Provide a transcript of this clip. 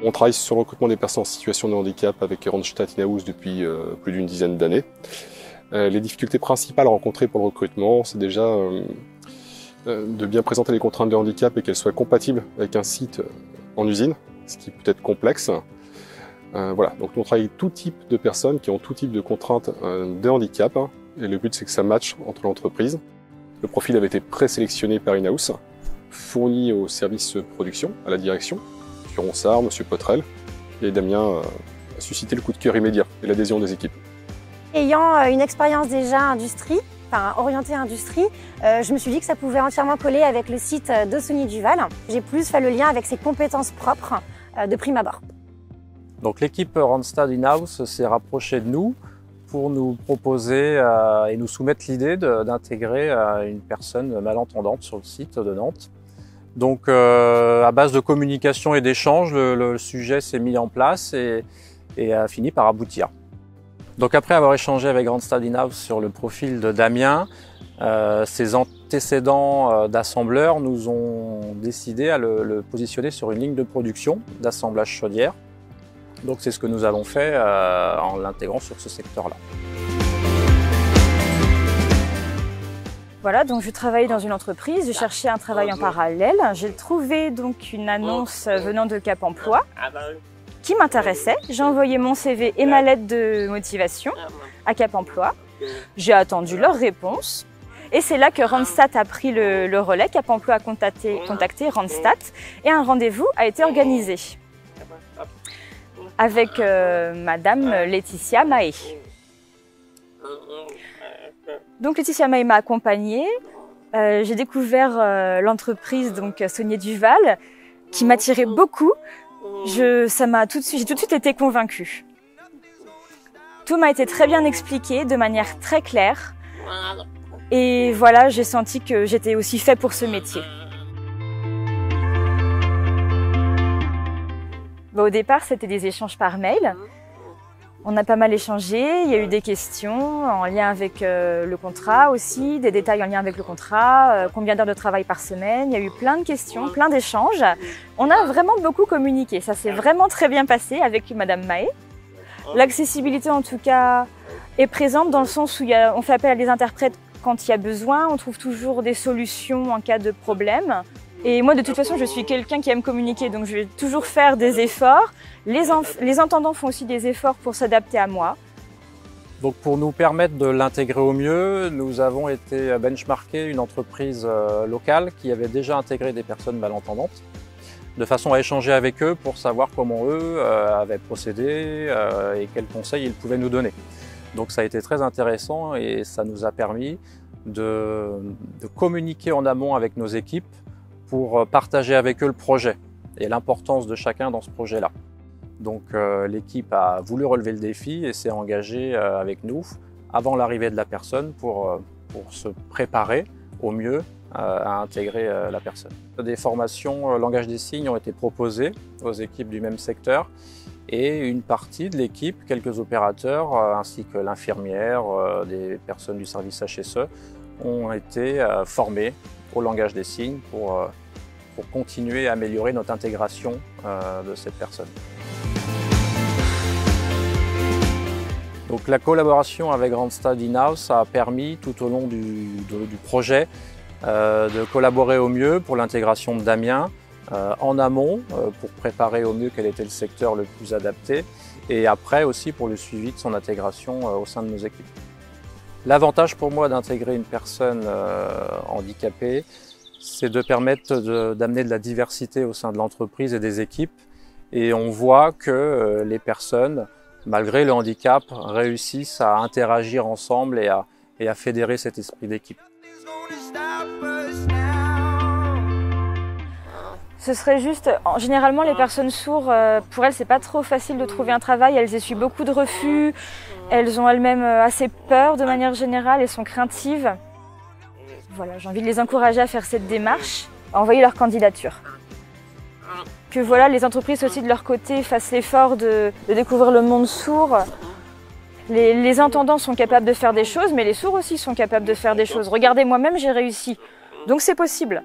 On travaille sur le recrutement des personnes en situation de handicap avec Randstad In-house depuis plus d'une dizaine d'années. Les difficultés principales rencontrées pour le recrutement, c'est déjà de bien présenter les contraintes de handicap et qu'elles soient compatibles avec un site en usine, ce qui peut être complexe. Voilà, donc nous on travaille avec tout type de personnes qui ont tout type de contraintes de handicap, et le but c'est que ça matche entre l'entreprise. Le profil avait été présélectionné par In-house, fourni au service production, à la direction, M. Ronsard, M. Potrel, et Damien a suscité le coup de cœur immédiat et l'adhésion des équipes. Ayant une expérience déjà industrie, enfin orientée industrie, je me suis dit que ça pouvait entièrement coller avec le site de Saunier Duval. J'ai plus fait le lien avec ses compétences propres de prime abord. Donc l'équipe Randstad In-house s'est rapprochée de nous pour nous proposer et nous soumettre l'idée d'intégrer une personne malentendante sur le site de Nantes. Donc à base de communication et d'échanges, le sujet s'est mis en place et a fini par aboutir. Donc après avoir échangé avec Randstad In-house sur le profil de Damien, ses antécédents d'assembleur nous ont décidé à le positionner sur une ligne de production d'assemblage chaudière. Donc c'est ce que nous avons fait en l'intégrant sur ce secteur-là. Voilà, donc je travaillais dans une entreprise, je cherchais un travail en parallèle. J'ai trouvé donc une annonce venant de Cap Emploi qui m'intéressait. J'ai envoyé mon CV et ma lettre de motivation à Cap Emploi. J'ai attendu leur réponse. Et c'est là que Randstad a pris le relais. Cap Emploi a contacté Randstad et un rendez-vous a été organisé avec Madame Laetitia Mahé. Donc Laetitia Mahé m'a accompagnée. J'ai découvert l'entreprise donc Saunier Duval qui m'attirait beaucoup. J'ai tout de suite été convaincue. Tout m'a été très bien expliqué de manière très claire. Et voilà, j'ai senti que j'étais aussi fait pour ce métier. Au départ, c'était des échanges par mail. On a pas mal échangé, il y a eu des questions en lien avec le contrat aussi, des détails en lien avec le contrat, combien d'heures de travail par semaine, il y a eu plein de questions, plein d'échanges. On a vraiment beaucoup communiqué, ça s'est vraiment très bien passé avec Madame Mahé. L'accessibilité en tout cas est présente dans le sens où on fait appel à des interprètes quand il y a besoin, on trouve toujours des solutions en cas de problème. Et moi, de toute façon, je suis quelqu'un qui aime communiquer, donc je vais toujours faire des efforts. Les entendants font aussi des efforts pour s'adapter à moi. Donc pour nous permettre de l'intégrer au mieux, nous avons été benchmarker une entreprise locale qui avait déjà intégré des personnes malentendantes, de façon à échanger avec eux pour savoir comment eux avaient procédé et quels conseils ils pouvaient nous donner. Donc ça a été très intéressant et ça nous a permis de communiquer en amont avec nos équipes pour partager avec eux le projet et l'importance de chacun dans ce projet-là. Donc l'équipe a voulu relever le défi et s'est engagée avec nous avant l'arrivée de la personne pour se préparer au mieux à intégrer la personne. Des formations langage des signes ont été proposées aux équipes du même secteur et une partie de l'équipe, quelques opérateurs ainsi que l'infirmière, des personnes du service HSE ont été formés au langage des signes pour continuer à améliorer notre intégration de cette personne. Donc la collaboration avec Randstad In-house a permis tout au long du projet de collaborer au mieux pour l'intégration de Damien en amont pour préparer au mieux quel était le secteur le plus adapté et après aussi pour le suivi de son intégration au sein de nos équipes. L'avantage pour moi d'intégrer une personne handicapée, c'est de permettre d'amener de la diversité au sein de l'entreprise et des équipes. Et on voit que les personnes, malgré le handicap, réussissent à interagir ensemble et à fédérer cet esprit d'équipe. Ce serait juste, généralement les personnes sourdes, pour elles c'est pas trop facile de trouver un travail, elles essuient beaucoup de refus, elles ont elles-mêmes assez peur de manière générale, elles sont craintives. Voilà, j'ai envie de les encourager à faire cette démarche, à envoyer leur candidature. Que voilà, les entreprises aussi de leur côté fassent l'effort de découvrir le monde sourd. Les entendants sont capables de faire des choses, mais les sourds aussi sont capables de faire des choses. Regardez, moi-même j'ai réussi, donc c'est possible.